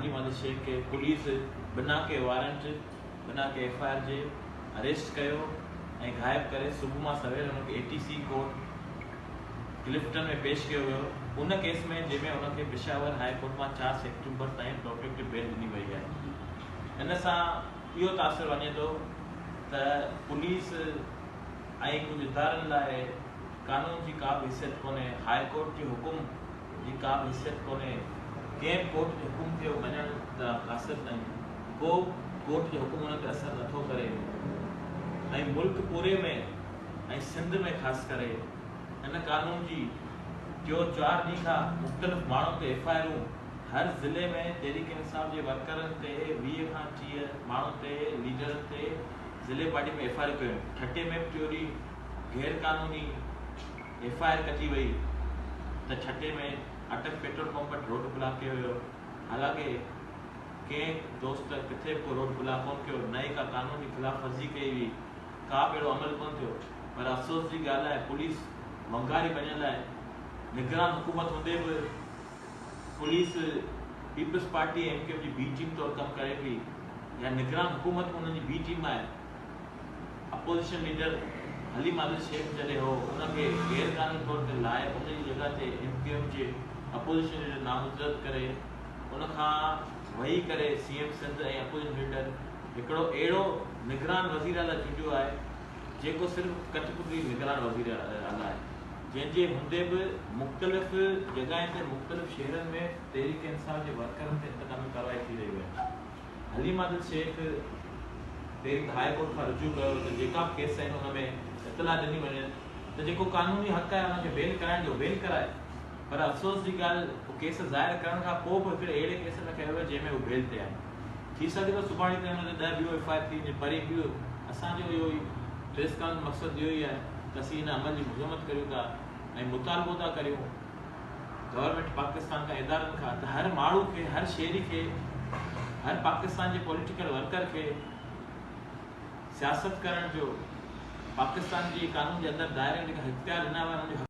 हली महमद शेख के पुलिस बिना के वारंट बिना के FIR जे अरेस्ट कयो ऐं गायब करे सुबह मां सवेर उनके ATC कोर्ट क्लिफ्टन में पेश किया वियो। उन केस में जंहिंमें उनके पेशावर हाई कोर्ट में 4 सेप्टेम्बर ताईं प्रोटेक्टिव बेल ॾिनी वई आहे। इन सां इहो तासर वञे थो त पुलिस ऐं कुझु इदारनि लाइ कानून जी का बि हैसियत कोन्हे, हाई कोर्ट जे हुकुम जी का बि हैसियत कोन्हे, कंहिं कोर्ट जे हुकुम खे मञण त कासिर ताईं को कोर्ट जो हुकुम उन ते असर नथो करे ऐं मुल्क पूरे में ऐं सिंध में ख़ासि करे इन कानून जी जो 4 ॾींहं खां मुख़्तलिफ़ माण्हुनि ते FIR हर ज़िले में तहरीक इंसाफ जे वर्करनि ते 20 खां 30 माण्हुनि ते लीडरनि ते ज़िले पार्टी में FIR कयूं। ठटे में चोरी गैर कानूनी FIR कटी वई त ठटे में अटक पेट्रोल पंप वटि रोड ब्लॉक कयो वियो। हालांकि कंहिं दोस्त किथे को रोड ब्लॉक कोन कयो, न ई का कानूनी ख़िलाफ़ वर्जी कई हुई, का बि अहिड़ो अमल कोन थियो। पर अफ़सोस जी ॻाल्हि आहे पुलिस वंगारी वञण लाइ निगरान हुकूमत हूंदे बि पुलिस पीपल्स पार्टी MKM जी बी टीम तौर कमु करे पई, या निगरान हुकूमत उन्हनि जी बी टीम आहे। अपोजिशन लीडर हली महमद शेख जॾहिं हो उनखे गैर कानूनी तौर ते लाइ उनजी जॻह ते MKM जे अपोजिशन लीडर नामज़द करे उनखां वही करे CM सिंध ऐं अपोजिशन लीडर हिकिड़ो अहिड़ो निगरान वज़ीर आला चूंडियो आहे जेको सिर्फ़ु कठपुतली निगरान वज़ीर आला आहे, जंहिंजे हूंदे बि मुख़्तलिफ़ जॻहियुनि ते मुख़्तलिफ़ शहरनि में तहरीक इंसाफ जे वर्करनि ते इंतकामी कार्रवाई थी रही आहे। हली महमद शेख तहरीक हाई कोर्ट खां रुजू कयो त जेका बि केस आहिनि हुन में इतला ॾिनी वञे त जेको कानूनी हक़ आहे हुनखे बेल कराइण जो बेल कराए। पर अफ़सोस जी ॻाल्हि उहो केस ज़ाहिर करण खां पोइ बि हिकिड़े अहिड़े केस में कयो वियो जंहिंमें उहो बेल ते आहे। थी सघे थो सुभाणे ताईं हुन ते 10 ॿियो FIR थी वञे, पर इहो असांजो इहो ई प्रेस कॉन्फ्रेंस मक़सदु इहो ई आहे त असीं हिन अमल जी मज़म्मत करियूं था ऐं मुतालबो था करियूं गवर्नमेंट पाकिस्तान खां इदारनि खां त हर माण्हू खे, हर शहरी खे, हर पाकिस्तान जे पॉलिटिकल वर्कर खे सियासत करण जो पाकिस्तान जी कानून जे अंदरि दायरे में जेका इख्तियार ॾिना हुआ